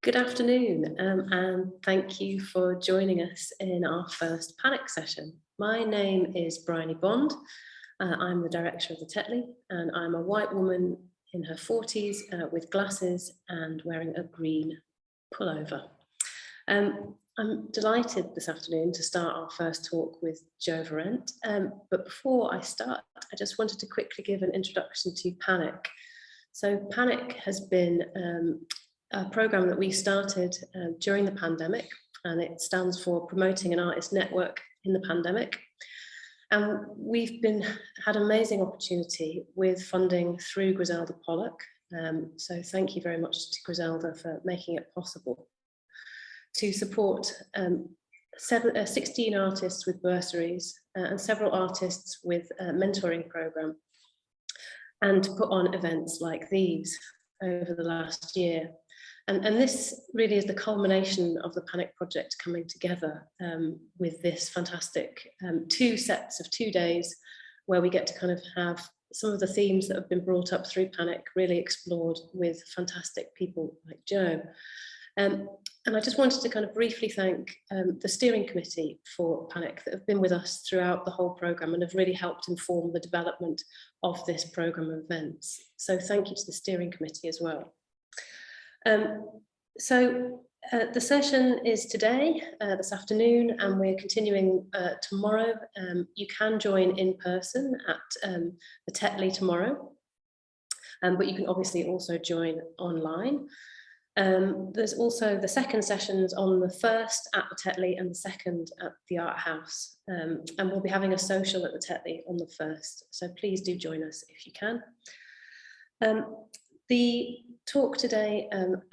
Good afternoon, and thank you for joining us in our first panic session. My name is Bryony Bond. I'm the director of the Tetley, and I'm a white woman in her 40s with glasses and wearing a green pullover. I'm delighted this afternoon to start our first talk with Jo Verrent, but before I start, I just wanted to quickly give an introduction to Panic. So Panic has been a programme that we started during the pandemic, and it stands for Promoting an Artist Network in the Pandemic. And we've had amazing opportunity with funding through Griselda Pollock. So thank you very much to Griselda for making it possible to support 16 artists with bursaries and several artists with a mentoring programme, and to put on events like these over the last year. And this really is the culmination of the Panic project coming together with this fantastic 2 sets of 2 days where we get to kind of have some of the themes that have been brought up through Panic really explored with fantastic people like Jo. And I just wanted to kind of briefly thank the steering committee for Panic that have been with us throughout the whole programme and have really helped inform the development of this programme of events. So thank you to the steering committee as well. The session is today, this afternoon, and we're continuing tomorrow. You can join in person at the Tetley tomorrow, but you can obviously also join online. There's also the second sessions on the 1st at the Tetley and the 2nd at the Art House. And we'll be having a social at the Tetley on the 1st. So please do join us if you can. The talk today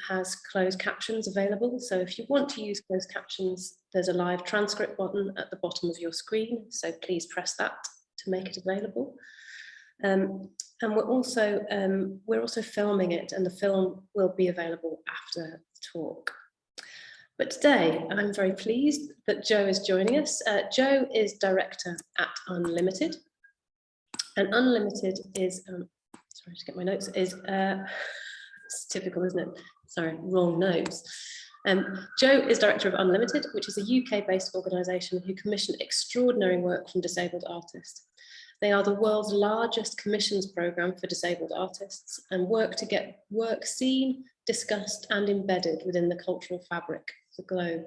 has closed captions available. So if you want to use closed captions, there's a live transcript button at the bottom of your screen. So please press that to make it available. And we're also filming it, and the film will be available after the talk. But today, I'm very pleased that Jo is joining us. Jo is director at Unlimited, and Unlimited is, sorry, just get my notes, it's typical, isn't it? Sorry, wrong notes. Jo is director of Unlimited, which is a UK-based organisation who commission extraordinary work from disabled artists. They are the world's largest commissions programme for disabled artists and work to get work seen, discussed and embedded within the cultural fabric of the globe.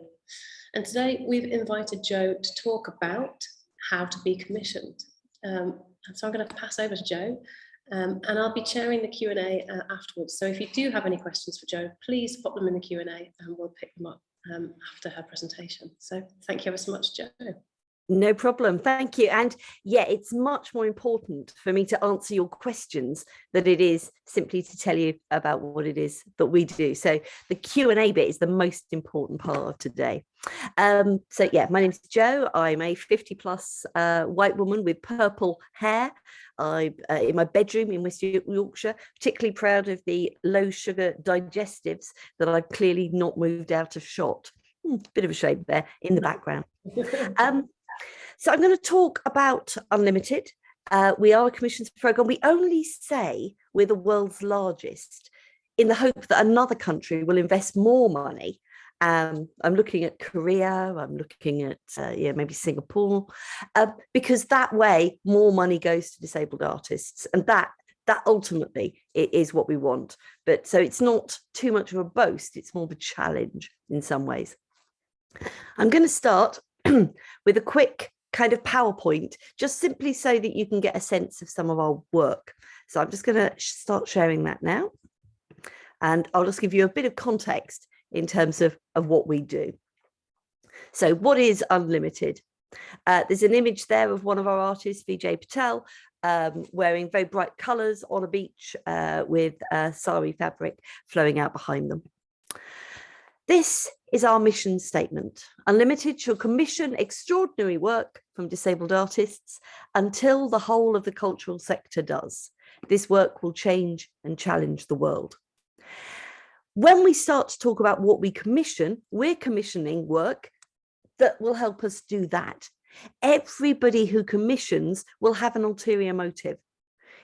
And today we've invited Jo to talk about how to be commissioned. And so I'm going to pass over to Jo, and I'll be chairing the Q&A afterwards. So if you do have any questions for Jo, please pop them in the Q&A and we'll pick them up after her presentation. So thank you ever so much, Jo. No problem. Thank you. And yeah, it's much more important for me to answer your questions than it is simply to tell you about what it is that we do. So the Q&A bit is the most important part of today. So yeah, my name's Jo. I'm a 50+ white woman with purple hair. I'm in my bedroom in West Yorkshire, particularly proud of the low sugar digestives that I've clearly not moved out of shot. Bit of a shame there in the background. So I'm going to talk about Unlimited. We are a commissions programme. We only say we're the world's largest in the hope that another country will invest more money. I'm looking at Korea, I'm looking at maybe Singapore, because that way more money goes to disabled artists, and that ultimately is what we want. But so it's not too much of a boast, it's more of a challenge in some ways. I'm going to start with a quick kind of PowerPoint, just simply so that you can get a sense of some of our work. So I'm just going to start sharing that now. And I'll just give you a bit of context in terms of what we do. So what is Unlimited? There's an image there of one of our artists, Vijay Patel, wearing very bright colours on a beach with sari fabric flowing out behind them. This is our mission statement. Unlimited shall commission extraordinary work from disabled artists until the whole of the cultural sector does. This work will change and challenge the world. When we start to talk about what we commission, we're commissioning work that will help us do that. Everybody who commissions will have an ulterior motive.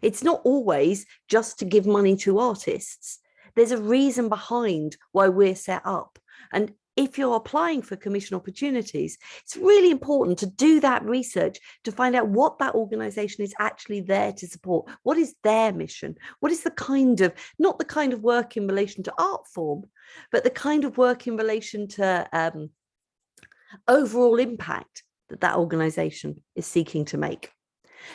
It's not always just to give money to artists. There's a reason behind why we're set up. And if you're applying for commission opportunities, it's really important to do that research to find out what that organisation is actually there to support. What is their mission? What is the kind of, not the kind of work in relation to art form, but the kind of work in relation to overall impact that organisation is seeking to make.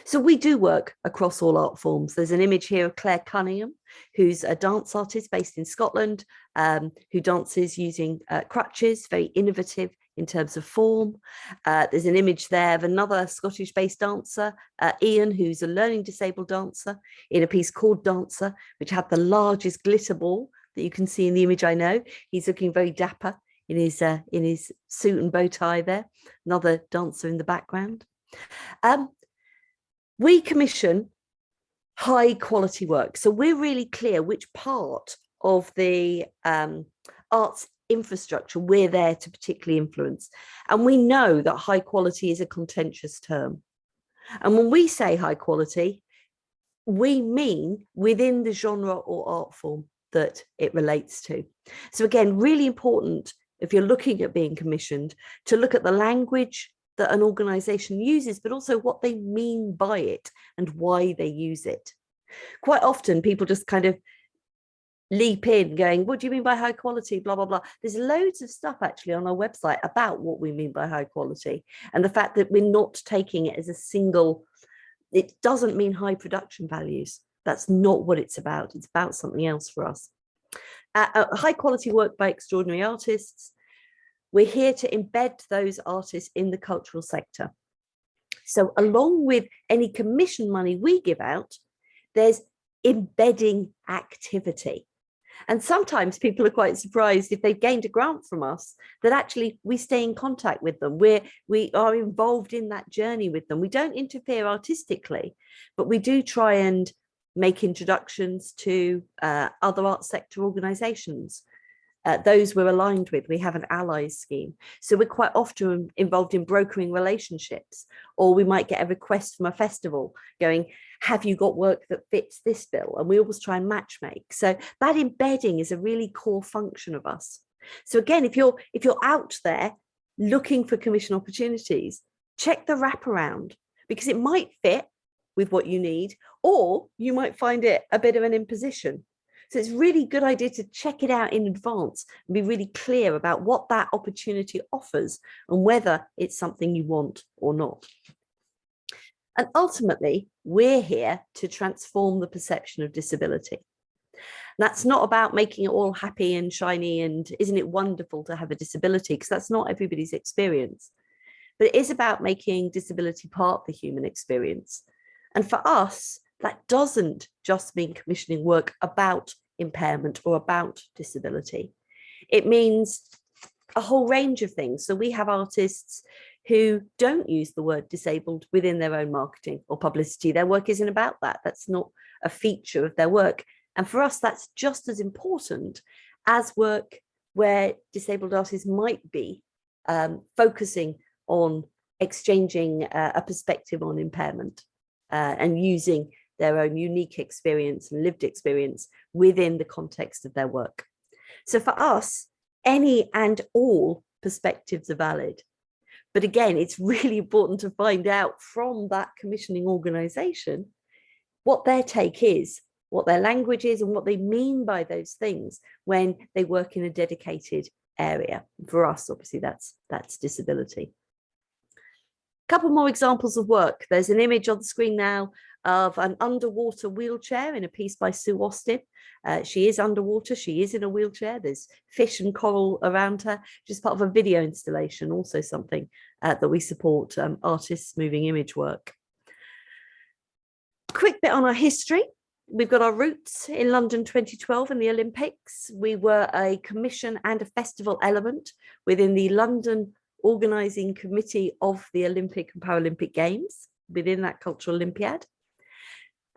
So we do work across all art forms. There's an image here of Claire Cunningham, who's a dance artist based in Scotland, who dances using crutches, very innovative in terms of form. There's an image there of another Scottish-based dancer, Ian, who's a learning disabled dancer, in a piece called Dancer, which had the largest glitter ball that you can see in the image. I know he's looking very dapper in his suit and bow tie there. Another dancer in the background. We commission high quality work. So we're really clear which part of the arts infrastructure we're there to particularly influence. And we know that high quality is a contentious term. And when we say high quality, we mean within the genre or art form that it relates to. So again, really important if you're looking at being commissioned to look at the language that an organisation uses, but also what they mean by it and why they use it. Quite often people just kind of leap in going, what do you mean by high quality, blah, blah, blah. There's loads of stuff actually on our website about what we mean by high quality and the fact that we're not taking it as a single, it doesn't mean high production values. That's not what it's about. It's about something else for us. High quality work by extraordinary artists. We're here to embed those artists in the cultural sector. So along with any commission money we give out, there's embedding activity. And sometimes people are quite surprised if they've gained a grant from us that actually we stay in contact with them. We are involved in that journey with them. We don't interfere artistically, but we do try and make introductions to other arts sector organisations. Those we're aligned with, we have an allies scheme. So we're quite often involved in brokering relationships, or we might get a request from a festival going, have you got work that fits this bill? And we always try and match make. So that embedding is a really core function of us. So again, if you're out there looking for commission opportunities, check the wraparound, because it might fit with what you need, or you might find it a bit of an imposition. So it's really a good idea to check it out in advance and be really clear about what that opportunity offers and whether it's something you want or not. And ultimately, we're here to transform the perception of disability. That's not about making it all happy and shiny and isn't it wonderful to have a disability, because that's not everybody's experience. But it is about making disability part of the human experience. And for us, that doesn't just mean commissioning work about impairment or about disability. It means a whole range of things. So we have artists who don't use the word disabled within their own marketing or publicity. Their work isn't about that. That's not a feature of their work. And for us, that's just as important as work where disabled artists might be focusing on exchanging a perspective on impairment and using their own unique experience and lived experience within the context of their work. So for us, any and all perspectives are valid. But again, it's really important to find out from that commissioning organisation what their take is, what their language is, and what they mean by those things when they work in a dedicated area. For us, obviously, that's disability. A couple more examples of work. There's an image on the screen now of an underwater wheelchair in a piece by Sue Austin. She is underwater, she is in a wheelchair. There's fish and coral around her, just part of a video installation, also something that we support artists' moving image work. Quick bit on our history. We've got our roots in London 2012 and the Olympics. We were a commission and a festival element within the London organising committee of the Olympic and Paralympic Games within that Cultural Olympiad.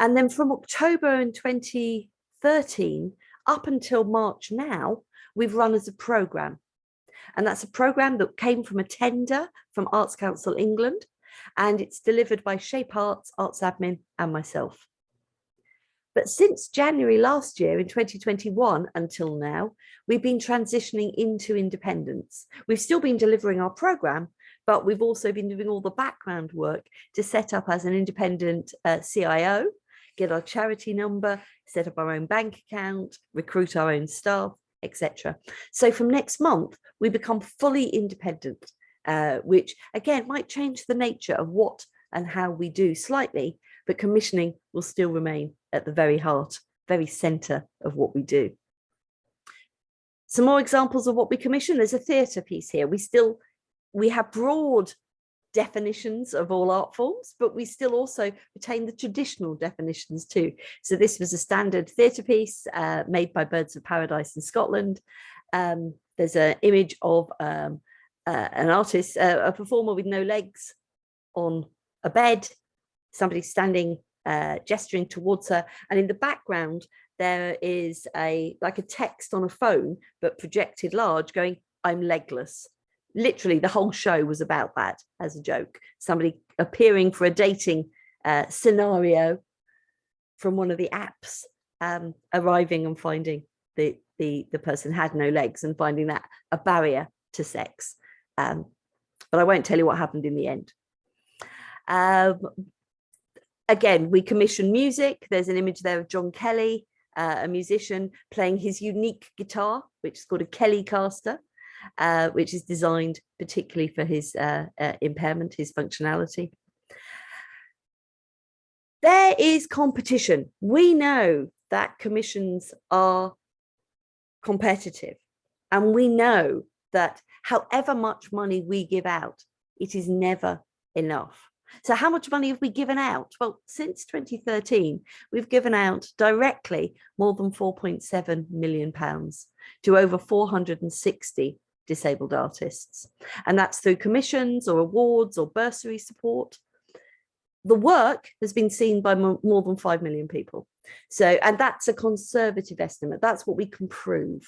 And then from October in 2013 up until March now, we've run as a programme. And that's a programme that came from a tender from Arts Council England, and it's delivered by Shape Arts, Arts Admin and myself. But since January last year in 2021 until now, we've been transitioning into independence. We've still been delivering our program, but we've also been doing all the background work to set up as an independent CIO, get our charity number, set up our own bank account, recruit our own staff, etc. So from next month, we become fully independent, which again might change the nature of what and how we do slightly, but commissioning will still remain at the very heart, very centre of what we do. Some more examples of what we commission. There's a theatre piece here. We have broad definitions of all art forms, but we still also retain the traditional definitions too. So this was a standard theatre piece made by Birds of Paradise in Scotland. There's an image of an artist, a performer with no legs on a bed, somebody standing, gesturing towards her, and in the background there is like a text on a phone but projected large going, "I'm legless." Literally the whole show was about that as a joke, somebody appearing for a dating scenario from one of the apps, arriving and finding the person had no legs and finding that a barrier to sex. But I won't tell you what happened in the end. Again, we commission music. There's an image there of John Kelly, a musician playing his unique guitar, which is called a Kellycaster, which is designed particularly for his impairment, his functionality. There is competition. We know that commissions are competitive, and we know that however much money we give out, it is never enough. So how much money have we given out? Well, since 2013, we've given out directly more than £4.7 million to over 460 disabled artists. And that's through commissions or awards or bursary support. The work has been seen by more than 5 million people. So, and that's a conservative estimate. That's what we can prove.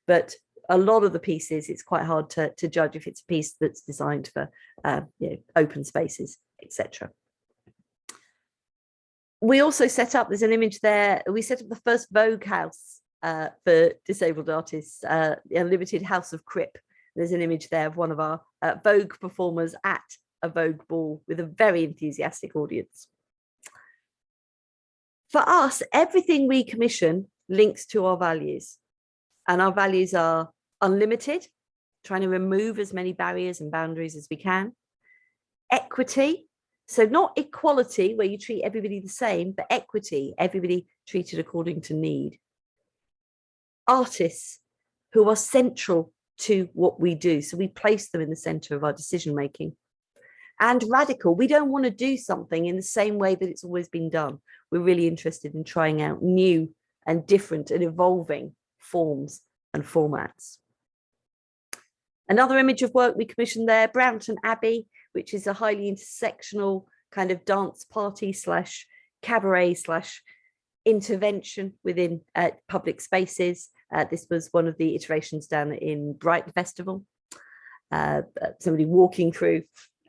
But a lot of the pieces, it's quite hard to judge if it's a piece that's designed for open spaces, etc. We also set up, there's an image there, we set up the first Vogue house for disabled artists, a limited House of Crip. There's an image there of one of our Vogue performers at a Vogue ball with a very enthusiastic audience. For us, everything we commission links to our values, and our values are unlimited, trying to remove as many barriers and boundaries as we can. Equity, so not equality where you treat everybody the same, but equity, everybody treated according to need. Artists who are central to what we do, so we place them in the center of our decision making. And radical, we don't want to do something in the same way that it's always been done. We're really interested in trying out new and different and evolving forms and formats. Another image of work we commissioned there, Brownton Abbey, which is a highly intersectional kind of dance party slash cabaret slash intervention within public spaces. This was one of the iterations down in Brighton Festival. Somebody walking through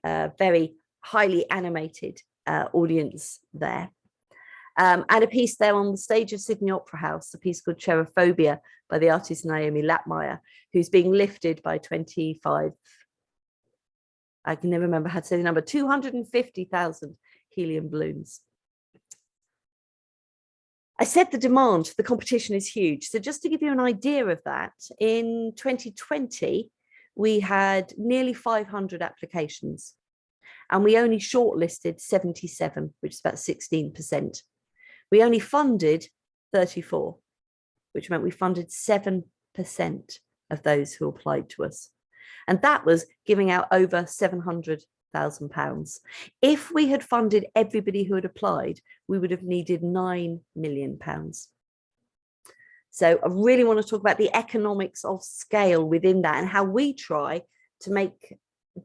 a very highly animated audience there. And a piece there on the stage of Sydney Opera House, a piece called Cherophobia by the artist Naomi Lapmeyer, who's being lifted by 25, I can never remember how to say the number, 250,000 helium balloons. I said the demand, the competition is huge. So just to give you an idea of that, in 2020, we had nearly 500 applications and we only shortlisted 77, which is about 16%. We only funded 34, which meant we funded 7% of those who applied to us. And that was giving out over £700,000. If we had funded everybody who had applied, we would have needed £9 million. So I really want to talk about the economics of scale within that and how we try to make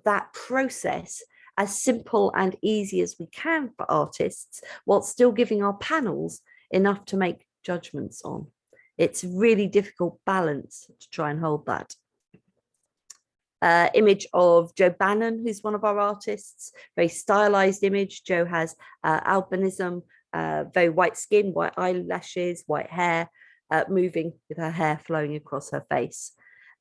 that process as simple and easy as we can for artists, while still giving our panels enough to make judgments on. It's a really difficult balance to try and hold that. Image of Jo Bannon, who's one of our artists, very stylized image. Jo has albinism, very white skin, white eyelashes, white hair, moving with her hair flowing across her face.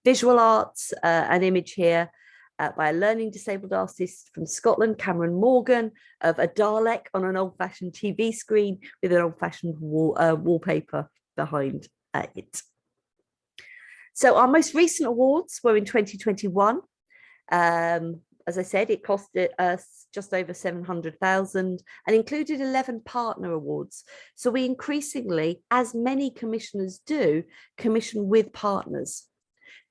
Visual arts, an image here by a learning disabled artist from Scotland, Cameron Morgan, of a Dalek on an old-fashioned TV screen with an old-fashioned wallpaper behind it. So our most recent awards were in 2021. As I said, it costed us just over 700,000 and included 11 partner awards. So we increasingly, as many commissioners do, commission with partners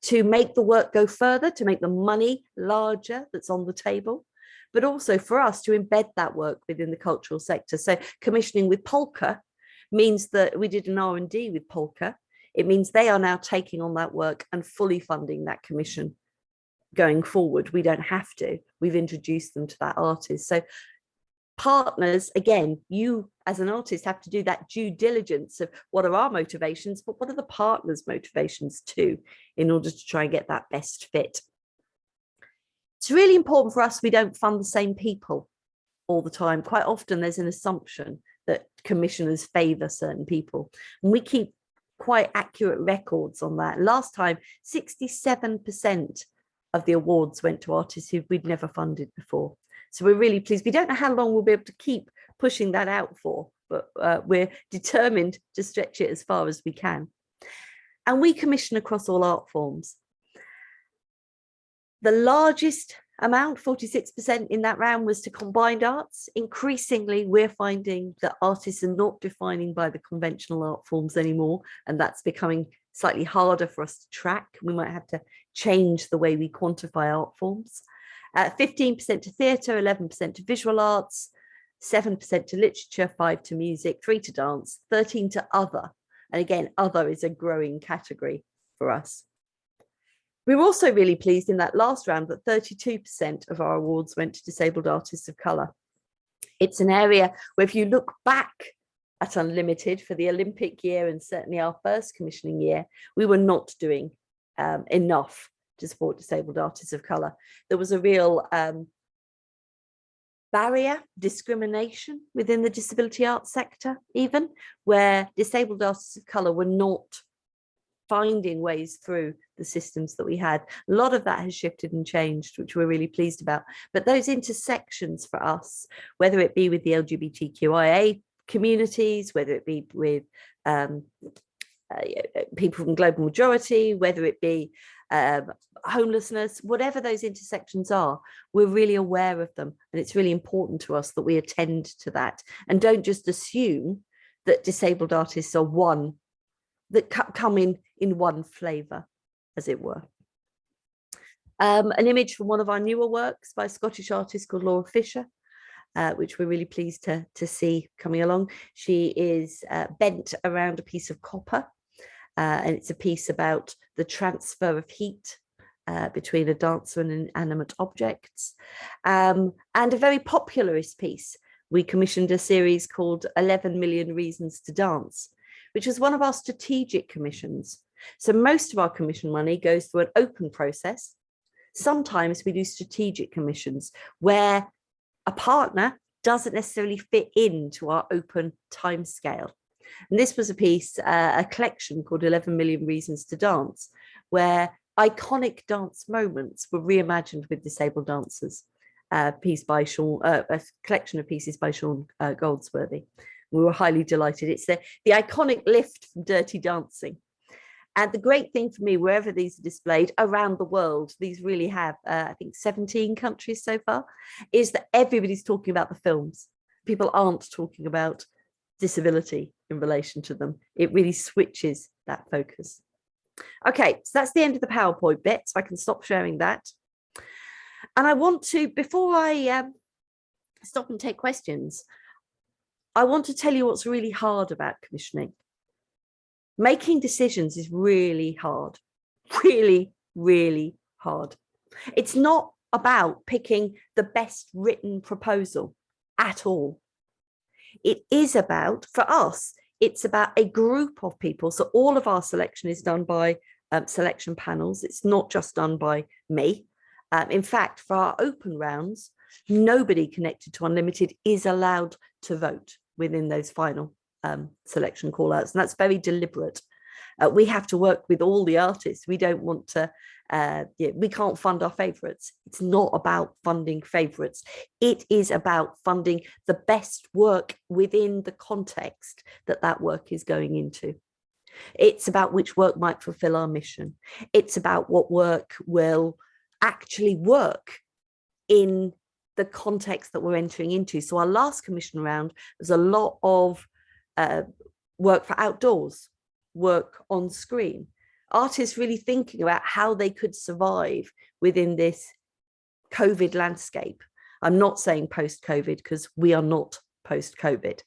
to make the work go further, to make the money larger that's on the table, but also for us to embed that work within the cultural sector. So commissioning with Polka means that we did an R&D with Polka. It means they are now taking on that work and fully funding that commission going forward. We don't have to. We've introduced them to that artist. So partners, again, you as an artist have to do that due diligence of what are our motivations, but what are the partners' motivations too, in order to try and get that best fit. It's really important for us we don't fund the same people all the time. Quite often there's an assumption that commissioners favour certain people, and we keep quite accurate records on that. Last time, 67% of the awards went to artists who we'd never funded before. So we're really pleased. We don't know how long we'll be able to keep pushing that out for, but we're determined to stretch it as far as we can. And we commission across all art forms. The largest amount, 46% in that round, was to combined arts. Increasingly, we're finding that artists are not defining by the conventional art forms anymore, and that's becoming slightly harder for us to track. We might have to change the way we quantify art forms. 15% to theatre, 11% to visual arts, 7% to literature, 5% to music, 3% to dance, 13% to other. And again, other is a growing category for us. We were also really pleased in that last round that 32% of our awards went to disabled artists of colour. It's an area where if you look back at Unlimited for the Olympic year and certainly our first commissioning year, we were not doing enough to support disabled artists of colour. There was a real barrier, discrimination within the disability arts sector, even where disabled artists of colour were not finding ways through the systems that we had. A lot of that has shifted and changed, which we're really pleased about. But those intersections for us, whether it be with the LGBTQIA communities, whether it be with people from global majority, whether it be homelessness, whatever those intersections are, we're really aware of them. And it's really important to us that we attend to that and don't just assume that disabled artists are one, that come in one flavour, as it were. An image from one of our newer works by a Scottish artist called Laura Fisher, which we're really pleased to see coming along. She is bent around a piece of copper, and it's a piece about the transfer of heat between a dancer and inanimate objects, and a very popularist piece. We commissioned a series called 11 Million Reasons to Dance, which was one of our strategic commissions. So most of our commission money goes through an open process. Sometimes we do strategic commissions where a partner doesn't necessarily fit into our open timescale. And this was a piece, a collection called 11 Million Reasons to Dance, where iconic dance moments were reimagined with disabled dancers. A collection of pieces by Sean Goldsworthy. We were highly delighted. It's the iconic lift from Dirty Dancing. And the great thing for me, wherever these are displayed around the world, these really have, I think, 17 countries so far, is that everybody's talking about the films. People aren't talking about disability in relation to them. It really switches that focus. Okay, so that's the end of the PowerPoint bit, so I can stop sharing that. And I want to, before I stop and take questions, I want to tell you what's really hard about commissioning. Making decisions is really hard, really, really hard. It's not about picking the best written proposal at all. It is about, for us, it's about a group of people. So all of our selection is done by selection panels. It's not just done by me. In fact, for our open rounds, nobody connected to Unlimited is allowed to vote. within those final selection call outs, and that's very deliberate. We have to work with all the artists. We don't want to, we can't fund our favourites. It's not about funding favourites. It is about funding the best work within the context that that work is going into. It's about which work might fulfil our mission. It's about what work will actually work in the context that we're entering into. So our last commission round was a lot of work for outdoors, work on screen, artists really thinking about how they could survive within this COVID landscape. I'm not saying post-COVID, because we are not post-COVID.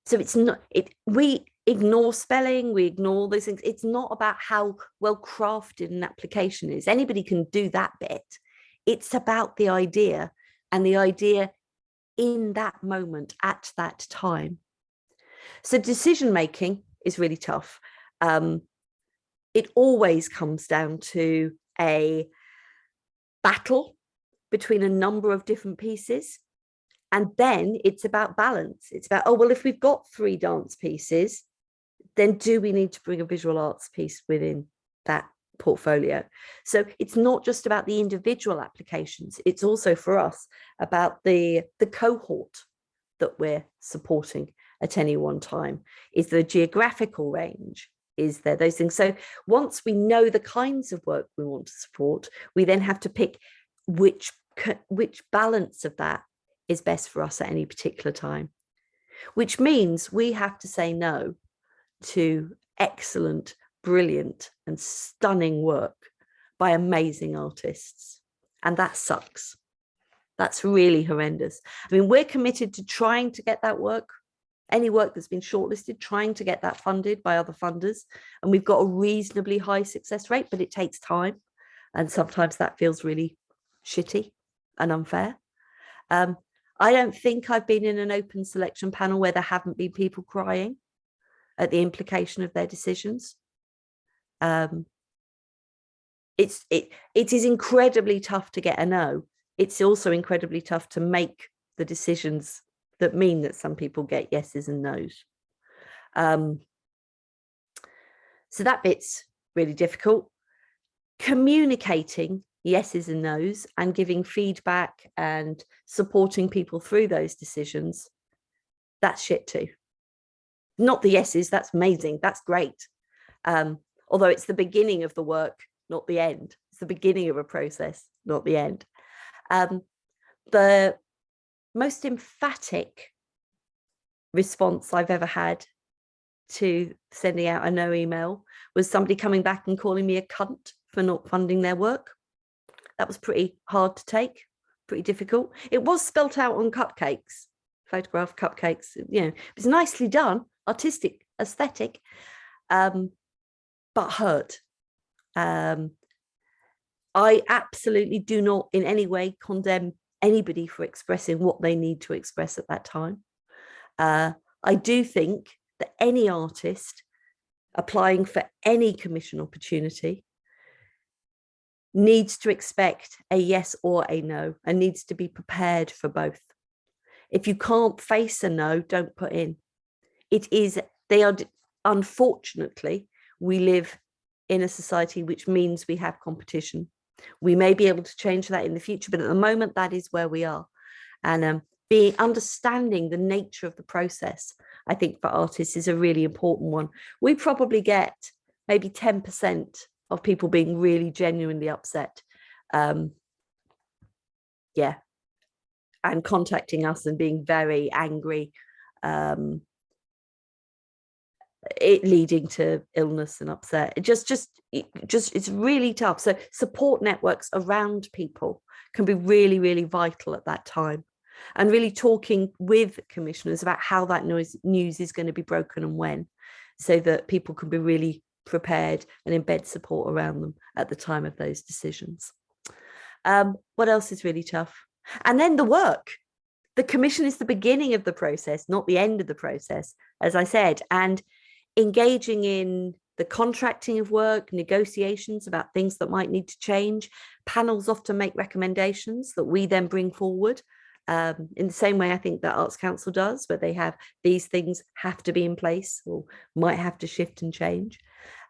So it's not, we ignore spelling, we ignore those things. It's not about how well crafted an application is. Anybody can do that bit. It's about the idea, and the idea in that moment at that time. So decision making is really tough. It always comes down to a battle between a number of different pieces. And then it's about balance. It's about, oh, well, if we've got 3 dance pieces, then do we need to bring a visual arts piece within that portfolio? So it's not just about the individual applications. It's also for us about the cohort that we're supporting at any one time. Is there a geographical range? Is there those things? So once we know the kinds of work we want to support, we then have to pick which balance of that is best for us at any particular time, which means we have to say no to excellent, brilliant and stunning work by amazing artists. And that sucks. That's really horrendous. I mean, we're committed to trying to get that work, any work that's been shortlisted, trying to get that funded by other funders. And we've got a reasonably high success rate, but it takes time. And sometimes that feels really shitty and unfair. I don't think I've been in an open selection panel where there haven't been people crying at the implication of their decisions. It is incredibly tough to get a no. It's also incredibly tough to make the decisions that mean that some people get yeses and nos. So that bit's really difficult. Communicating yeses and nos and giving feedback and supporting people through those decisions, that's shit too. Not the yeses, that's amazing, that's great. Although it's the beginning of the work, not the end. It's the beginning of a process, not the end. The most emphatic response I've ever had to sending out a no email was somebody coming back and calling me a cunt for not funding their work. That was pretty hard to take, pretty difficult. It was spelt out on cupcakes, photograph cupcakes, you know, it was nicely done, artistic, aesthetic, but hurt. I absolutely do not in any way condemn anybody for expressing what they need to express at that time. I do think that any artist applying for any commission opportunity needs to expect a yes or a no and needs to be prepared for both. If you can't face a no, don't put in. Unfortunately, we live in a society which means we have competition. We may be able to change that in the future, but at the moment, that is where we are. And understanding the nature of the process, I think for artists is a really important one. We probably get maybe 10% of people being really genuinely upset. And contacting us and being very angry, it leading to illness and upset. It's really tough. So support networks around people can be really, really vital at that time. And really talking with commissioners about how that news is going to be broken and when, so that people can be really prepared and embed support around them at the time of those decisions. What else is really tough? And then the work. The commission is the beginning of the process, not the end of the process, as I said. And engaging in the contracting of work, negotiations about things that might need to change. Panels often make recommendations that we then bring forward in the same way I think that Arts Council does, where they have these things have to be in place or might have to shift and change,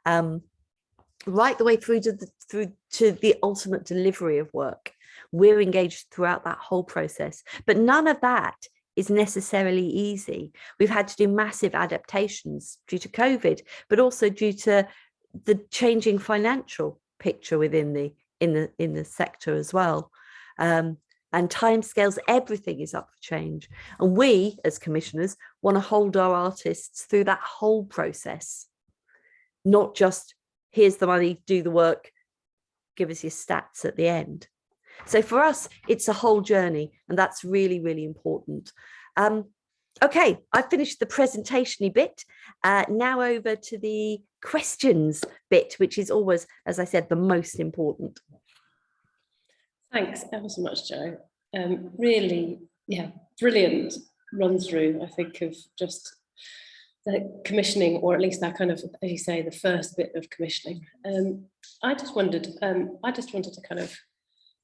right the way through to the ultimate delivery of work. We're engaged throughout that whole process, but none of that is necessarily easy. We've had to do massive adaptations due to COVID, but also due to the changing financial picture within the sector as well. And timescales, everything is up for change. And we, as commissioners, want to hold our artists through that whole process, not just here's the money, do the work, give us your stats at the end. So for us, it's a whole journey, and that's really, really important. Okay, I've finished the presentation-y bit. Now over to the questions bit, which is always, as I said, the most important. Thanks ever so much, Jo. Really, yeah, brilliant run through, I think, of just the commissioning, or at least that kind of, as you say, the first bit of commissioning. I just wanted to kind of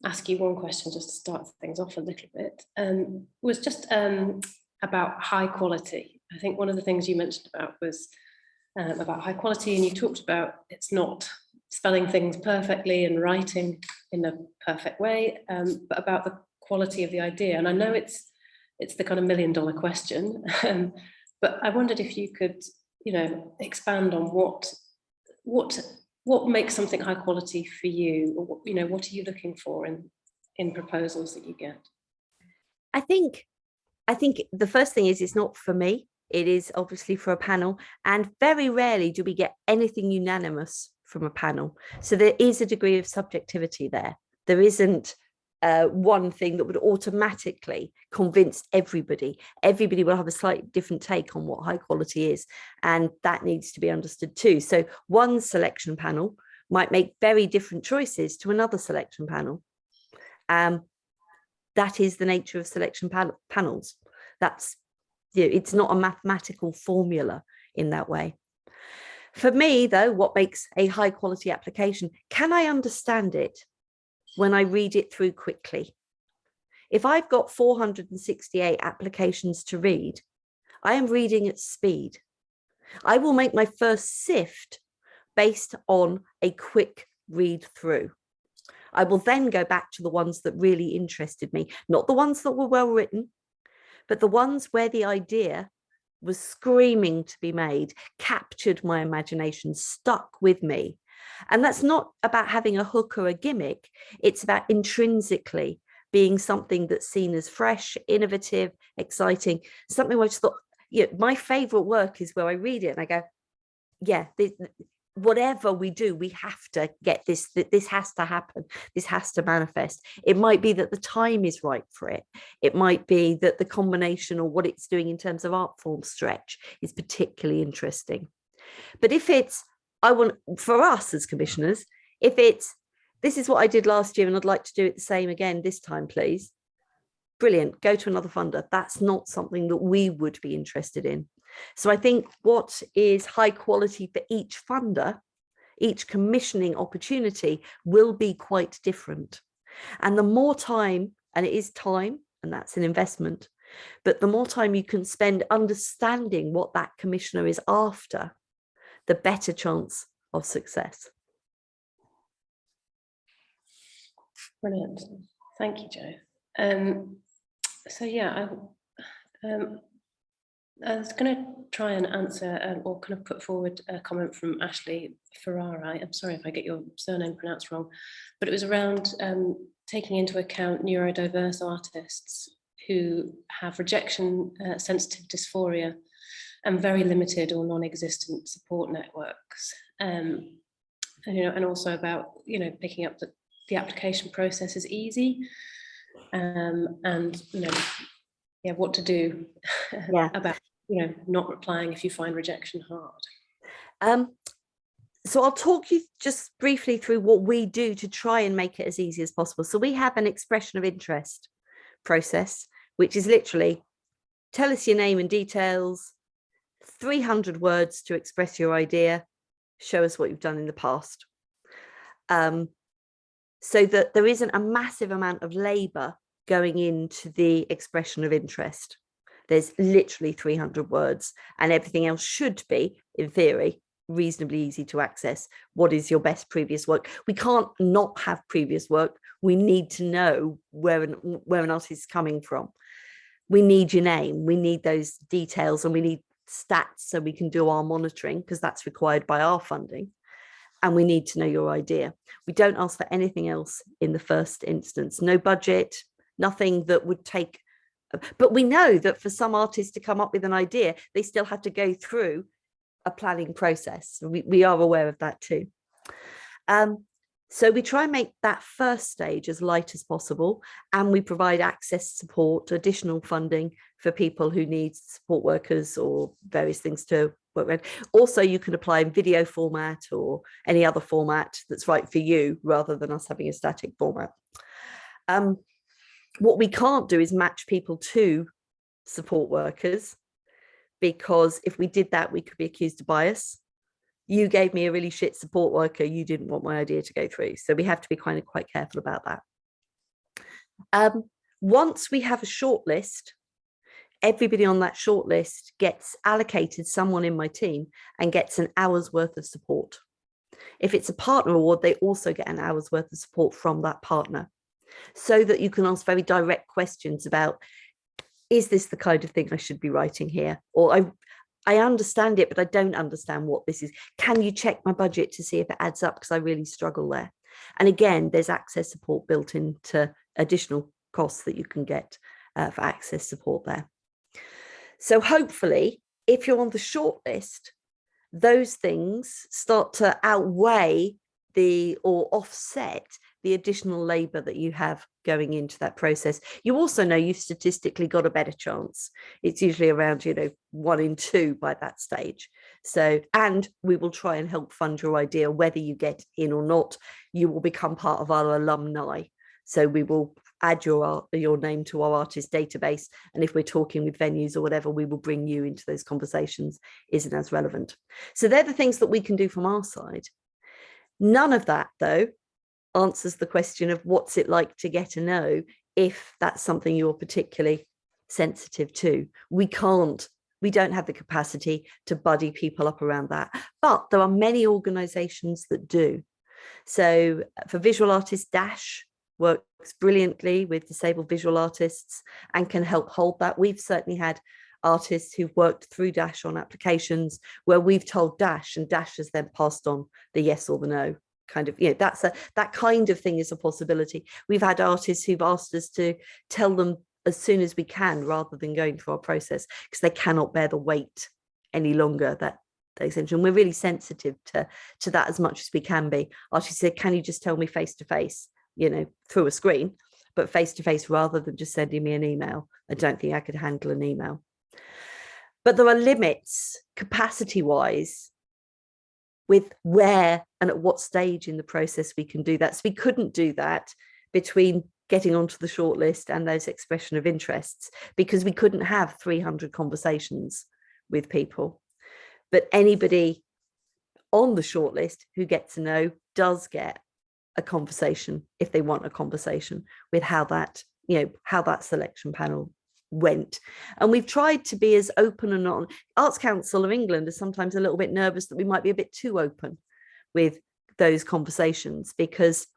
ask you one question just to start things off a little bit. Was just about high quality. I think one of the things you mentioned about was about high quality, and you talked about it's not spelling things perfectly and writing in a perfect way, but about the quality of the idea. And I know it's the kind of $1 million question, but I wondered if you could, expand on what makes something high quality for you, or what are you looking for in proposals that you get? I think the first thing is it's not for me. It is obviously for a panel, and very rarely do we get anything unanimous from a panel. So there is a degree of subjectivity there. There isn't one thing that would automatically convince everybody. Everybody will have a slightly different take on what high quality is, and that needs to be understood too. So one selection panel might make very different choices to another selection panel. That is the nature of selection panels. That's, it's not a mathematical formula in that way. For me, though, what makes a high quality application, can I understand it when I read it through quickly? If I've got 468 applications to read, I am reading at speed. I will make my first sift based on a quick read through. I will then go back to the ones that really interested me, not the ones that were well written, but the ones where the idea was screaming to be made, captured my imagination, stuck with me. And that's not about having a hook or a gimmick. It's about intrinsically being something that's seen as fresh, innovative, exciting, something where I just thought, my favorite work is where I read it and I go, yeah, whatever we do, we have to get this, this has to happen, this has to manifest. It might be that the time is right for it. It might be that the combination or what it's doing in terms of art form stretch is particularly interesting. But if it's, for us as commissioners, if it's, this is what I did last year and I'd like to do it the same again this time, please. Brilliant, go to another funder. That's not something that we would be interested in. So I think what is high quality for each funder, each commissioning opportunity will be quite different. And the more time, and it is time, and that's an investment, but the more time you can spend understanding what that commissioner is after, the better chance of success. Brilliant. Thank you, Jo. So yeah, I was going to try and answer or kind of put forward a comment from Ashley Ferrari. I'm sorry if I get your surname pronounced wrong, but it was around taking into account neurodiverse artists who have rejection sensitive dysphoria and very limited or non-existent support networks. And also about, picking up that the application process is easy, and what to do about not replying if you find rejection hard. So I'll talk you just briefly through what we do to try and make it as easy as possible. So we have an expression of interest process, which is literally tell us your name and details, 300 words to express your idea, show us what you've done in the past. So that there isn't a massive amount of labor going into the expression of interest. There's literally 300 words, and everything else should be, in theory, reasonably easy to access. What is your best previous work? We can't not have previous work. We need to know where an artist is coming from. We need your name. We need those details, and we need stats so we can do our monitoring, because that's required by our funding. And we need to know your idea. We don't ask for anything else in the first instance. No budget, nothing that would take. But we know that for some artists to come up with an idea, they still have to go through a planning process. We are aware of that too. So we try and make that first stage as light as possible, and we provide access support, additional funding for people who need support workers or various things to work with. Also, you can apply in video format or any other format that's right for you, rather than us having a static format. What we can't do is match people to support workers, because if we did that, we could be accused of bias. You gave me a really shit support worker, you didn't want my idea to go through. So we have to be quite careful about that. Once we have a shortlist, everybody on that shortlist gets allocated someone in my team and gets an hour's worth of support. If it's a partner award, they also get an hour's worth of support from that partner, so that you can ask very direct questions about, is this the kind of thing I should be writing here? Or I understand it, but I don't understand what this is. Can you check my budget to see if it adds up? Because I really struggle there. And again, there's access support built into additional costs that you can get for access support there. So hopefully, if you're on the shortlist, those things start to outweigh or offset the additional labour that you have going into that process. You also know you've statistically got a better chance. It's usually around 1 in 2 by that stage. So, and we will try and help fund your idea, whether you get in or not. You will become part of our alumni. So we will add your name to our artist database, and if we're talking with venues or whatever, we will bring you into those conversations. Isn't as relevant. So they're the things that we can do from our side. None of that, though, answers the question of what's it like to get a no, if that's something you're particularly sensitive to. We don't have the capacity to buddy people up around that, but there are many organisations that do. So for visual artists, Dash works brilliantly with disabled visual artists and can help hold that. We've certainly had artists who've worked through Dash on applications where we've told Dash, and Dash has then passed on the yes or the no. Kind of, that kind of thing is a possibility. We've had artists who've asked us to tell them as soon as we can, rather than going through our process, because they cannot bear the weight any longer, that extension. We're really sensitive to that as much as we can be. Artists said, can you just tell me face to face, through a screen, but face to face rather than just sending me an email. I don't think I could handle an email. But there are limits capacity wise with where and at what stage in the process we can do that. So we couldn't do that between getting onto the shortlist and those expression of interests, because we couldn't have 300 conversations with people. But anybody on the shortlist who gets to know does get a conversation, if they want a conversation, with how that selection panel went. And we've tried to be as open and on. Arts Council of England is sometimes a little bit nervous that we might be a bit too open with those conversations, because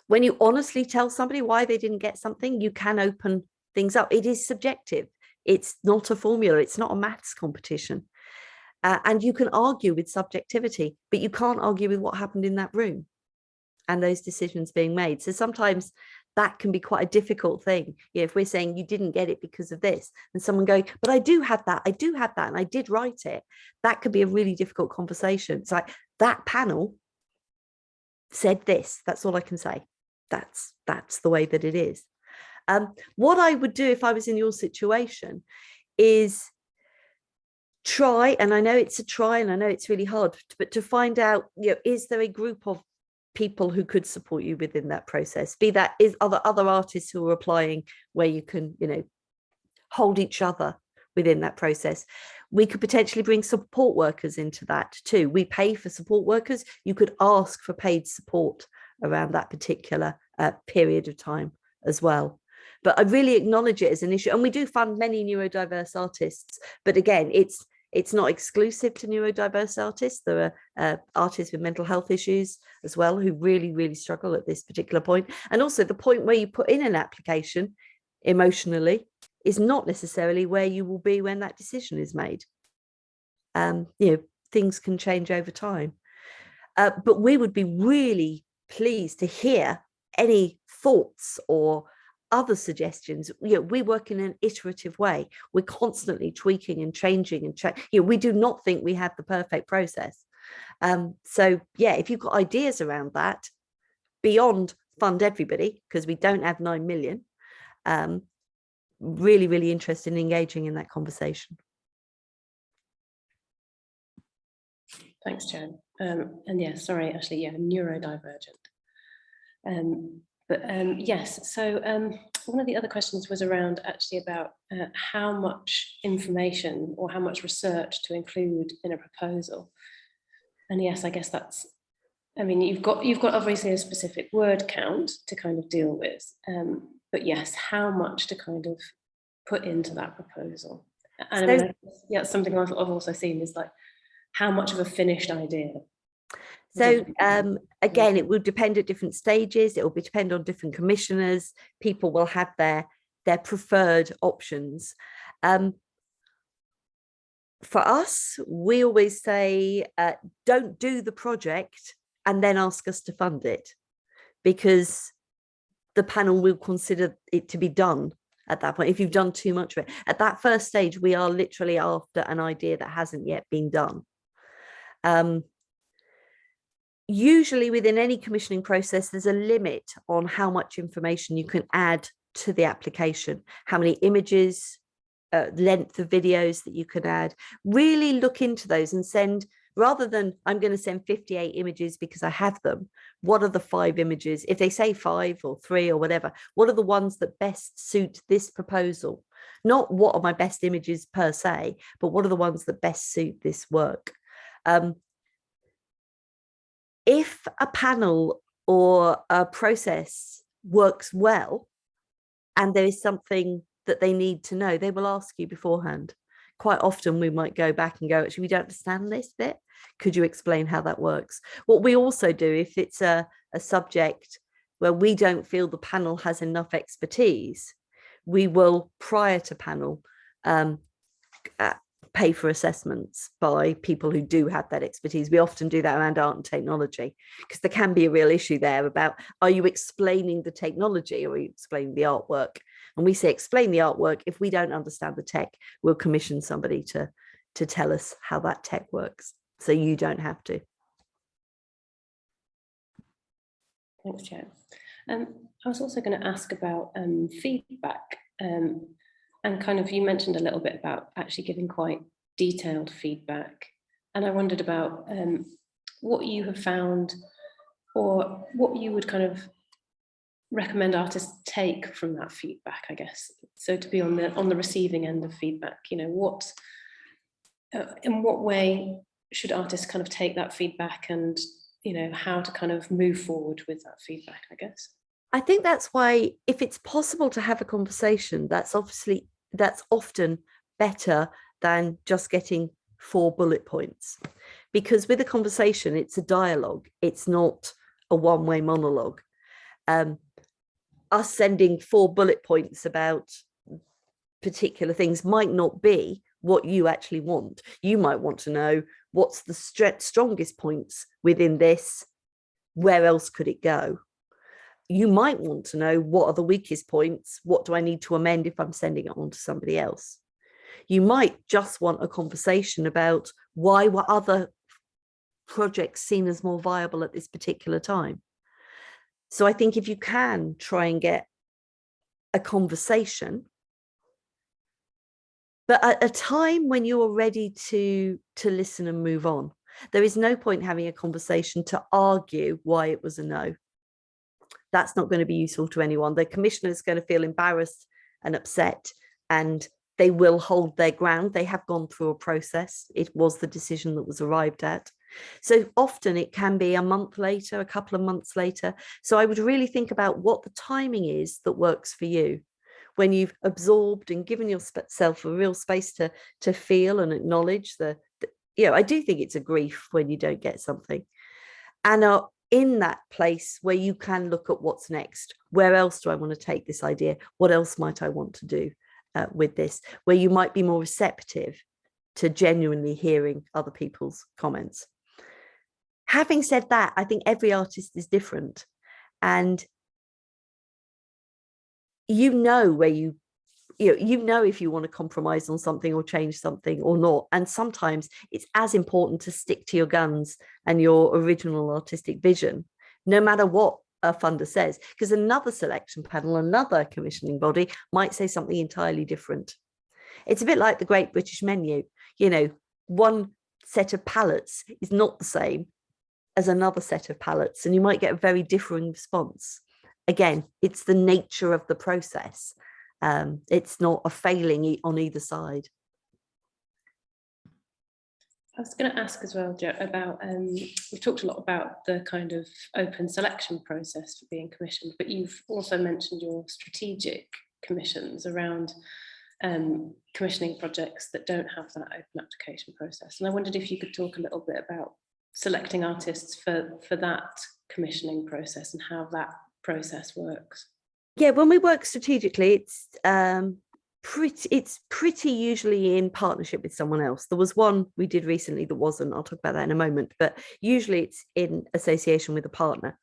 when you honestly tell somebody why they didn't get something, you can open things up. It is subjective. It's not a formula. It's not a maths competition. And you can argue with subjectivity, but you can't argue with what happened in that room and those decisions being made. So sometimes that can be quite a difficult thing. If we're saying you didn't get it because of this, and someone going, but I do have that, and I did write it, that could be a really difficult conversation. It's like, that panel said this, that's all I can say. That's the way that it is. What I would do if I was in your situation is try, and I know it's a try and I know it's really hard, but to find out, is there a group of people who could support you within that process? Be that is other artists who are applying, where you can, hold each other within that process. We could potentially bring support workers into that too. We pay for support workers. You could ask for paid support around that particular period of time as well. But I really acknowledge it as an issue. And we do fund many neurodiverse artists. But again, it's not exclusive to neurodiverse artists. There are artists with mental health issues as well who really, really struggle at this particular point. And also the point where you put in an application emotionally is not necessarily where you will be when that decision is made. Things can change over time. But we would be really pleased to hear any thoughts or other suggestions. We work in an iterative way. We're constantly tweaking and changing and we do not think we have the perfect process. So if you've got ideas around that beyond fund everybody, because we don't have 9 million, really, really interested in engaging in that conversation. Thanks, Jo. And sorry, actually, neurodivergent. Yes, so one of the other questions was around actually about how much information or how much research to include in a proposal. And yes, I guess that's, you've got obviously a specific word count to kind of deal with, but yes, how much to kind of put into that proposal. And something I've also seen is like, how much of a finished idea? So again, it will depend at different stages. It will depend on different commissioners. People will have their preferred options. For us, we always say, don't do the project and then ask us to fund it, because the panel will consider it to be done at that point if you've done too much of it. At that first stage, we are literally after an idea that hasn't yet been done. Usually within any commissioning process, there's a limit on how much information you can add to the application, how many images, length of videos that you can add. Really look into those and send, rather than I'm going to send 58 images because I have them, what are the 5 images? If they say 5 or 3 or whatever, what are the ones that best suit this proposal? Not what are my best images per se, but what are the ones that best suit this work? If a panel or a process works well and there is something that they need to know, they will ask you beforehand. Quite often we might go back and go, actually, we don't understand this bit. Could you explain how that works? What we also do, if it's a subject where we don't feel the panel has enough expertise, we will, prior to panel, pay for assessments by people who do have that expertise. We often do that around art and technology, because there can be a real issue there about, are you explaining the technology or are you explaining the artwork? And we say explain the artwork. If we don't understand the tech, we'll commission somebody to tell us how that tech works, so you don't have to. Thanks, Jo. I was also going to ask about feedback. And kind of, you mentioned a little bit about actually giving quite detailed feedback. And I wondered about what you have found, or what you would kind of recommend artists take from that feedback, I guess. So to be on the receiving end of feedback, in what way should artists kind of take that feedback, and how to kind of move forward with that feedback, I guess. I think that's why, if it's possible to have a conversation, that's often better than just getting 4 bullet points, because with a conversation, it's a dialogue. It's not a one-way monologue. Us sending 4 bullet points about particular things might not be what you actually want. You might want to know what's the strongest points within this, where else could it go? You might want to know what are the weakest points, what do I need to amend if I'm sending it on to somebody else? You might just want a conversation about why were other projects seen as more viable at this particular time. So I think if you can try and get a conversation, but at a time when you're ready to listen and move on. There is no point having a conversation to argue why it was a no. That's not going to be useful to anyone. The commissioner is going to feel embarrassed and upset, and they will hold their ground. They have gone through a process. It was the decision that was arrived at. So often it can be a month later, a couple of months later. So I would really think about what the timing is that works for you. when you've absorbed and given yourself a real space to feel and acknowledge I do think it's a grief when you don't get something, and are in that place where you can look at what's next. Where else do I want to take this idea? What else might I want to do with this? Where you might be more receptive to genuinely hearing other people's comments. Having said that, I think every artist is different, and where if you want to compromise on something or change something or not. And sometimes it's as important to stick to your guns and your original artistic vision, no matter what a funder says, because another selection panel, another commissioning body might say something entirely different. It's a bit like the Great British Menu. One set of palettes is not the same as another set of palettes, and you might get a very differing response. Again, it's the nature of the process. It's not a failing on either side. I was going to ask as well, Jo, about, we've talked a lot about the kind of open selection process for being commissioned, but you've also mentioned your strategic commissions around commissioning projects that don't have that open application process. And I wondered if you could talk a little bit about selecting artists for that commissioning process and how that process works. Yeah, when we work strategically, it's pretty usually in partnership with someone else. There was one we did recently that wasn't. I'll talk about that in a moment, but usually it's in association with a partner.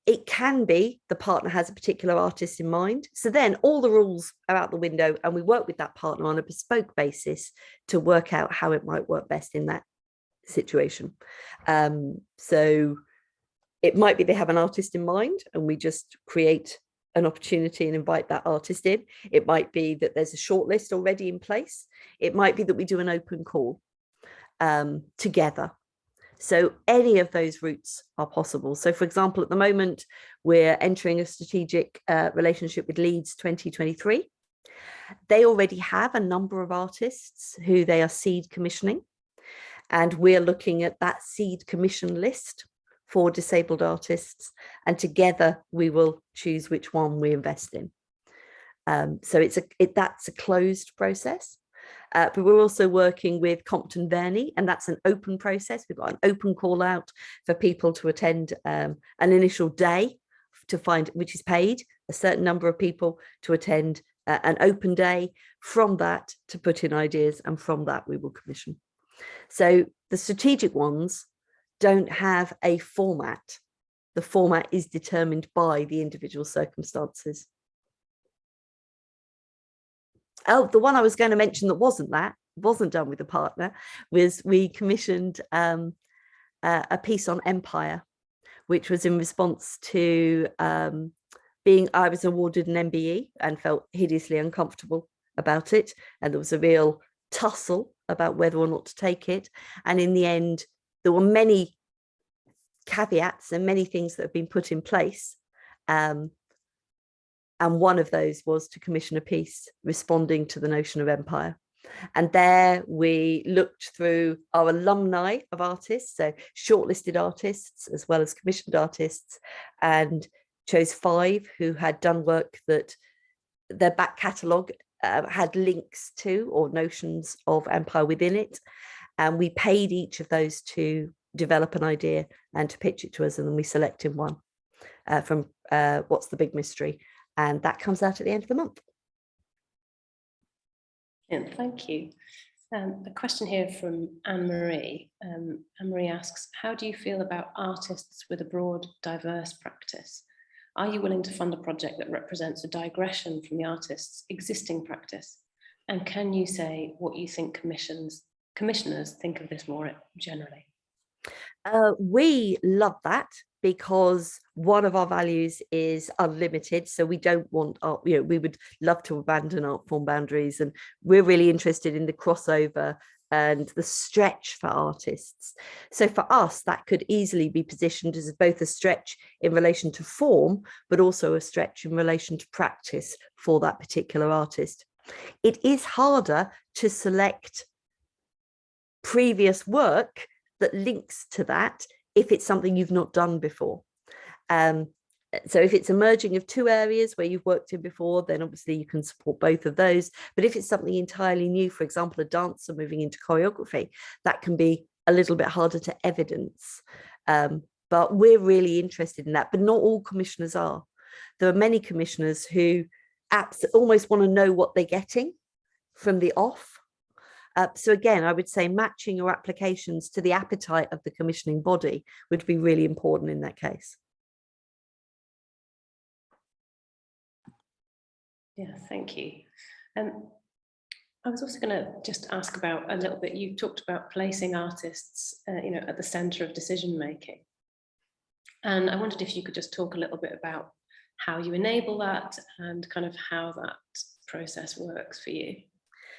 It can be the partner has a particular artist in mind. So then all the rules are out the window, and we work with that partner on a bespoke basis to work out how it might work best in that situation. So it might be they have an artist in mind and we just create an opportunity and invite that artist in. It might be that there's a shortlist already in place. It might be that we do an open call together. So any of those routes are possible. So for example, at the moment, we're entering a strategic relationship with Leeds 2023. They already have a number of artists who they are seed commissioning. And we're looking at that seed commission list for disabled artists, and together we will choose which one we invest in. So that's a closed process, but we're also working with Compton Verney, and that's an open process. We've got an open call out for people to attend an initial day to find, which is paid, a certain number of people to attend an open day, from that to put in ideas, and from that we will commission. So the strategic ones don't have a format. The format is determined by the individual circumstances. Oh, the one I was going to mention that wasn't done with a partner was we commissioned a piece on empire, which was in response to I was awarded an MBE and felt hideously uncomfortable about it. And there was a real tussle about whether or not to take it. And in the end, there were many caveats and many things that have been put in place. And one of those was to commission a piece responding to the notion of empire. And there we looked through our alumni of artists, so shortlisted artists as well as commissioned artists, and chose 5 who had done work that their back catalogue had links to or notions of empire within it. And we paid each of those to develop an idea and to pitch it to us. And then we selected one from What's the Big Mystery? And that comes out at the end of the month. Yeah, thank you. A question here from Anne-Marie. Anne-Marie asks, how do you feel about artists with a broad, diverse practice? Are you willing to fund a project that represents a digression from the artist's existing practice? And can you say what you think commissioners think of this more generally? We love that, because one of our values is unlimited. So we don't want we would love to abandon art form boundaries, and we're really interested in the crossover and the stretch for artists. So for us, that could easily be positioned as both a stretch in relation to form, but also a stretch in relation to practice for that particular artist. It is harder to select previous work that links to that if it's something you've not done before. So if it's a merging of two areas where you've worked in before, then obviously you can support both of those. But if it's something entirely new, for example, a dancer moving into choreography, that can be a little bit harder to evidence. But we're really interested in that, but not all commissioners are. There are many commissioners who almost want to know what they're getting from the off. So again, I would say matching your applications to the appetite of the commissioning body would be really important in that case. Yeah, thank you. I was also going to just ask about a little bit, you talked about placing artists, at the centre of decision making. And I wondered if you could just talk a little bit about how you enable that and kind of how that process works for you.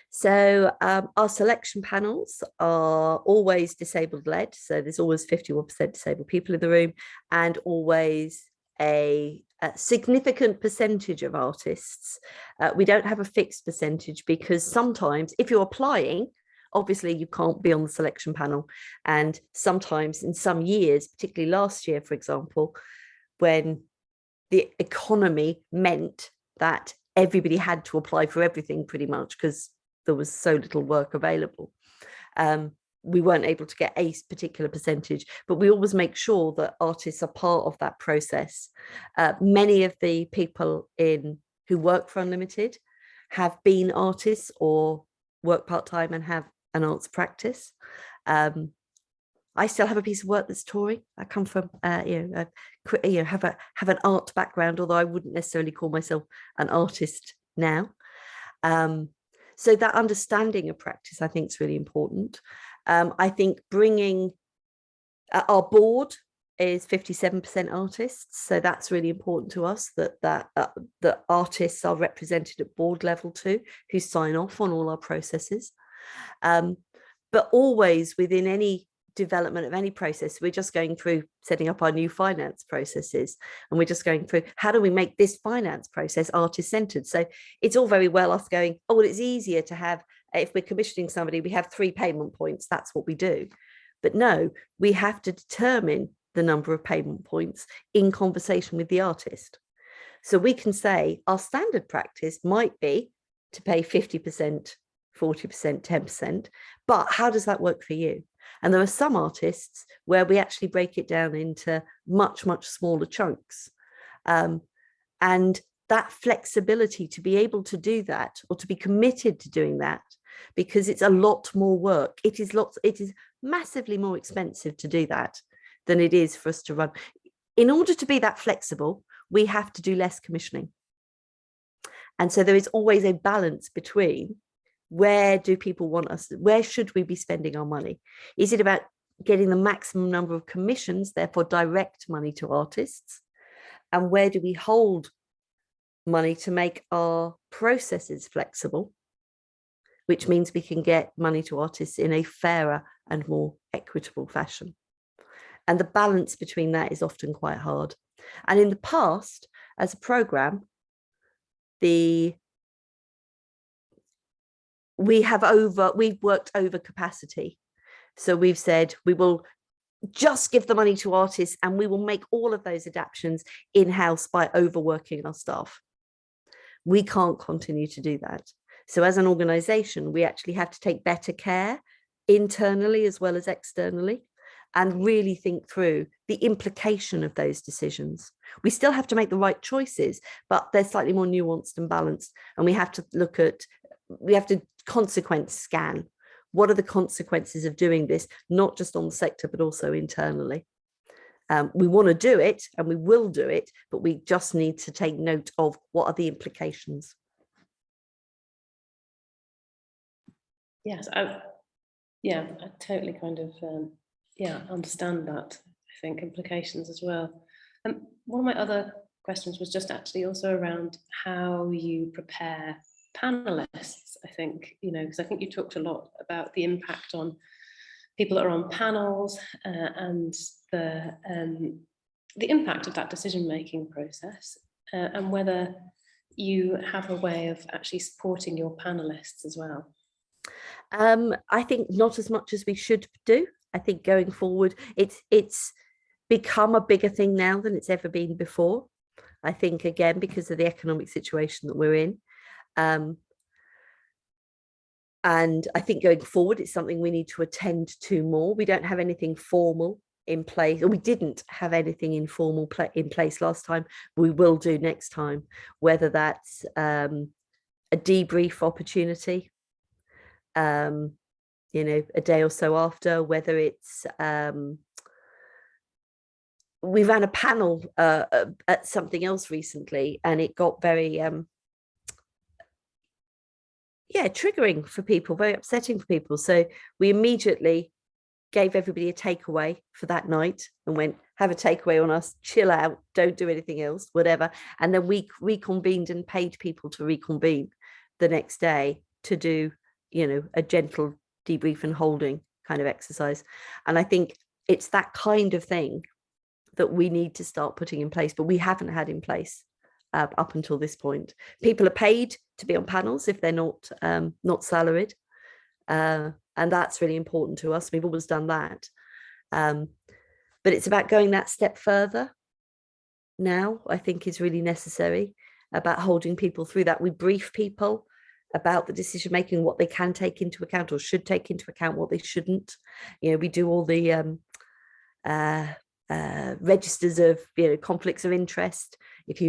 So our selection panels are always disabled led. So there's always 51% disabled people in the room, and always a significant percentage of artists. We don't have a fixed percentage, because sometimes if you're applying, obviously you can't be on the selection panel. And sometimes in some years, particularly last year, for example, when the economy meant that everybody had to apply for everything pretty much because there was so little work available, we weren't able to get a particular percentage, but we always make sure that artists are part of that process. Many of the people who work for Unlimited have been artists or work part-time and have an arts practice. I still have a piece of work that's touring. I come from, have an art background, although I wouldn't necessarily call myself an artist now. So that understanding of practice, I think, is really important. I think bringing our board is 57% artists, so that's really important to us, that artists are represented at board level too, who sign off on all our processes. But always within any development of any process, we're just going through setting up our new finance processes, and we're just going through how do we make this finance process artist centered. So it's all very well us going, oh, well, it's easier to have, if we're commissioning somebody, we have 3 payment points, that's what we do. But no, we have to determine the number of payment points in conversation with the artist. So we can say our standard practice might be to pay 50%, 40%, 10%, but how does that work for you? And there are some artists where we actually break it down into much, much smaller chunks. And that flexibility to be able to do that, or to be committed to doing that, because it's a lot more work. It is massively more expensive to do that than it is for us to run. In order to be that flexible, we have to do less commissioning. And so there is always a balance between, where do people want us? Where should we be spending our money? Is it about getting the maximum number of commissions, therefore direct money to artists? And where do we hold money to make our processes flexible, which means we can get money to artists in a fairer and more equitable fashion? And the balance between that is often quite hard. And in the past, as a programme, we've worked over capacity. So we've said we will just give the money to artists, and we will make all of those adaptations in-house by overworking our staff. We can't continue to do that. So as an organisation, we actually have to take better care internally as well as externally, and really think through the implication of those decisions. We still have to make the right choices, but they're slightly more nuanced and balanced. And we have to consequence scan. What are the consequences of doing this, not just on the sector, but also internally? We want to do it, and we will do it, but we just need to take note of what are the implications. Yes, I totally kind of, understand that, I think, implications as well. One of my other questions was just actually also around how you prepare panelists, I think, because I think you talked a lot about the impact on people that are on panels, and the impact of that decision-making process, and whether you have a way of actually supporting your panelists as well. I think not as much as we should do. I think going forward, it's become a bigger thing now than it's ever been before. I think, again, because of the economic situation that we're in. And I think going forward, it's something we need to attend to more. We don't have anything formal in place, or we didn't have anything informal in place last time. We will do next time, whether that's a debrief opportunity, you know, a day or so after, whether it's we ran a panel at something else recently, and it got very triggering for people, very upsetting for people. So we immediately gave everybody a takeaway for that night and went, have a takeaway on us, chill out, don't do anything else, whatever. And then we reconvened and paid people to reconvene the next day to do, you know, a gentle debrief and holding kind of exercise. And I think it's that kind of thing that we need to start putting in place, but we haven't had in place up until this point. People are paid to be on panels if they're not salaried, and that's really important to us. We've always done that, but it's about going that step further now. I think is really necessary, about holding people through that. We brief people about the decision making, what they can take into account or should take into account, what they shouldn't. You know, we do all the registers of, you know, conflicts of interest. If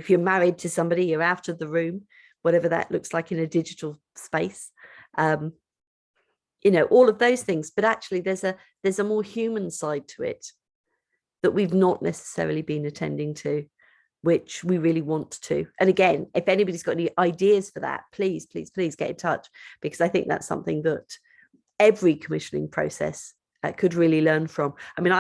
you're married to somebody, you're out of the room, whatever that looks like in a digital space. You know, all of those things. But actually, there's a more human side to it that we've not necessarily been attending to, which we really want to. And again, if anybody's got any ideas for that, please get in touch, because I think that's something that every commissioning process could really learn from. I mean,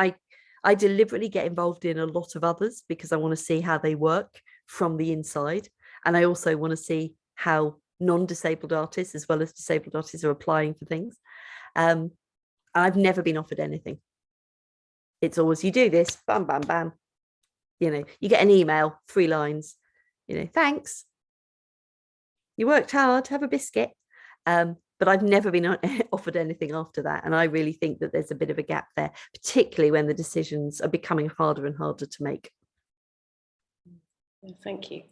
I deliberately get involved in a lot of others because I want to see how they work from the inside. And I also want to see how non-disabled artists as well as disabled artists are applying for things. I've never been offered anything. It's always, you do this, bam, bam, bam. You know, you get an email, 3 lines, you know, thanks. You worked hard, have a biscuit. But I've never been offered anything after that. And I really think that there's a bit of a gap there, particularly when the decisions are becoming harder and harder to make. Thank you.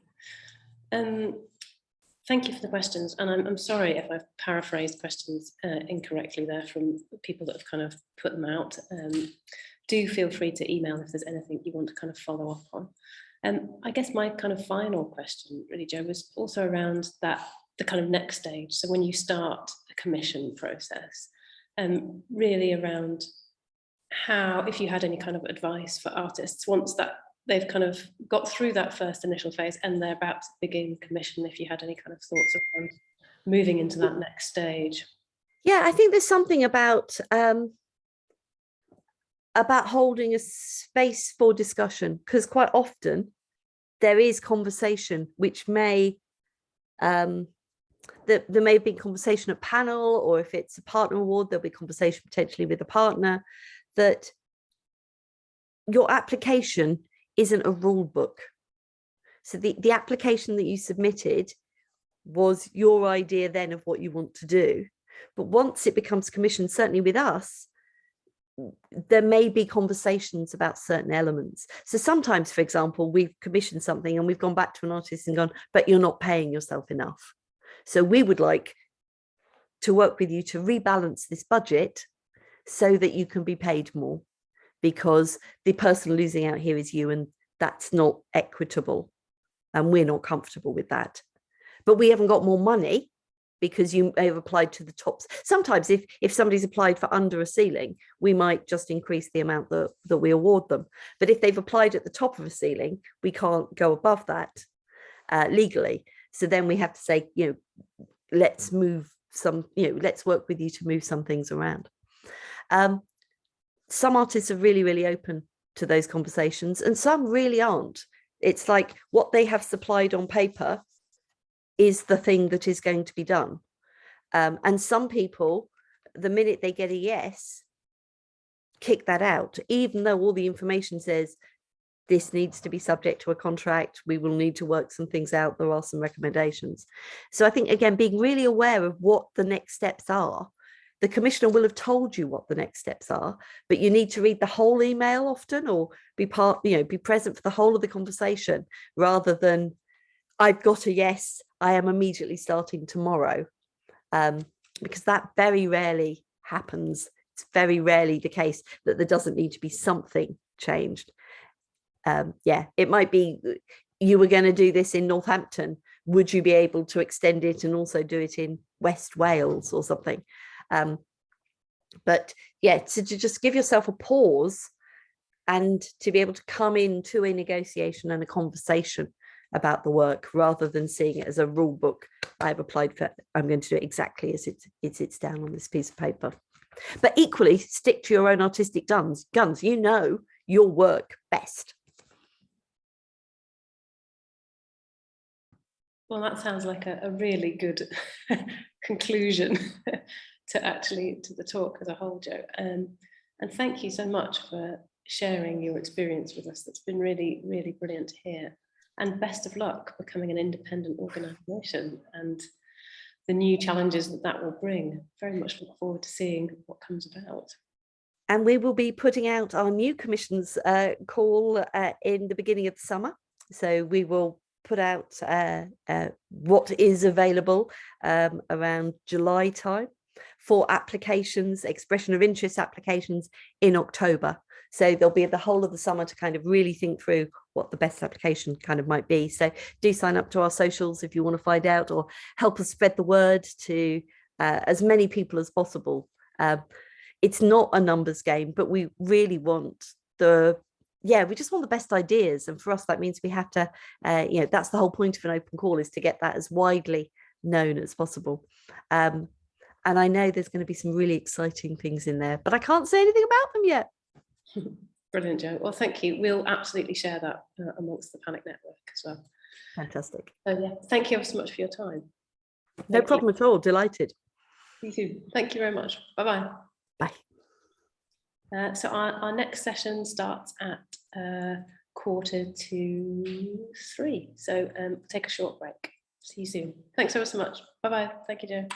Thank you for the questions. And I'm sorry if I've paraphrased questions incorrectly there from people that have kind of put them out. Do feel free to email if there's anything you want to kind of follow up on. I guess my kind of final question really, Jo, was also around that, the kind of next stage. So when you start a commission process, really around how, if you had any kind of advice for artists once that they've kind of got through that first initial phase and they're about to begin commission, if you had any kind of thoughts around moving into that next stage. Yeah, I think there's something about holding a space for discussion, because quite often there is conversation which may there may have been conversation at panel, or if it's a partner award, there'll be conversation potentially with a partner, that your application isn't a rule book. So the application that you submitted was your idea then of what you want to do. But once it becomes commissioned, certainly with us, there may be conversations about certain elements. So sometimes, for example, we've commissioned something and we've gone back to an artist and gone, but you're not paying yourself enough. So we would like to work with you to rebalance this budget so that you can be paid more, because the person losing out here is you, and that's not equitable. And we're not comfortable with that. But we haven't got more money because you may have applied to the tops. Sometimes if somebody's applied for under a ceiling, we might just increase the amount that we award them. But if they've applied at the top of a ceiling, we can't go above that legally. So then we have to say, you know, let's move some, you know, let's work with you to move some things around. Some artists are really, really open to those conversations, and some really aren't. It's like what they have supplied on paper is the thing that is going to be done. And some people, the minute they get a yes, kick that out, even though all the information says this needs to be subject to a contract, we will need to work some things out, there are some recommendations. So I think, again, being really aware of what the next steps are the commissioner will have told you what the next steps are, but you need to read the whole email often, or be present for the whole of the conversation, rather than I've got a yes, I am immediately starting tomorrow, because that very rarely happens. It's very rarely the case that there doesn't need to be something changed. It might be you were going to do this in Northampton. Would you be able to extend it and also do it in West Wales or something? But yeah, to just give yourself a pause and to be able to come into a negotiation and a conversation about the work, rather than seeing it as a rule book. I've applied for, I'm going to do it exactly as it's down on this piece of paper. But equally, stick to your own artistic guns. You know your work best. Well, that sounds like a really good conclusion to the talk as a whole, Jo. And thank you so much for sharing your experience with us. That's been really, really brilliant to hear. And best of luck becoming an independent organisation and the new challenges that will bring. Very much look forward to seeing what comes about. And we will be putting out our new commissions call in the beginning of the summer. So we will put out what is available around July time for applications, expression of interest applications in October. So there'll be the whole of the summer to kind of really think through what the best application kind of might be. So do sign up to our socials if you want to find out, or help us spread the word to as many people as possible. It's not a numbers game, but we really want we just want the best ideas. And for us, that means we have to, that's the whole point of an open call, is to get that as widely known as possible. And I know there's going to be some really exciting things in there, but I can't say anything about them yet. Brilliant, Jo. Well, thank you. We'll absolutely share that amongst the Panic Network as well. Fantastic. So yeah, thank you ever so much for your time. No problem at all. Delighted. You too. Thank you very much. Bye-bye. Bye. So our next session starts at 2:45. So take a short break. See you soon. Thanks ever so much. Bye-bye. Thank you, Jo.